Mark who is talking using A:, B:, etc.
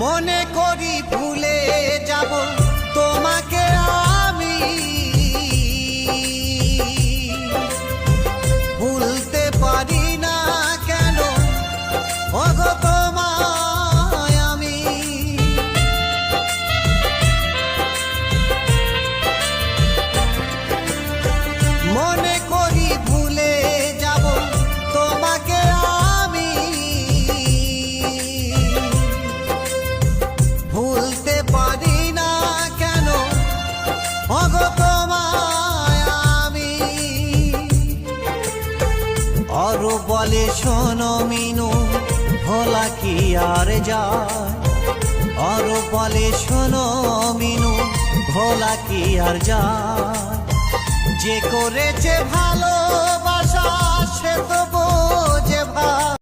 A: মনে করি ভুলে যাব তোমাকে আমি, ভুলতে পারি না কেন ওগো তোমায় আমি। মনে করি ভুলে যাব তোমাকে আমি, ভুলতে পারি না কেন ওগো তোমায় আমি। আরো বলে শোনো মিনু ভোলা কি আর যায়, আরো বলে শোনো মিনু ভোলা কি আর যায়। যে করেছে ভালোবাসা সে তো বোঝে ভালো।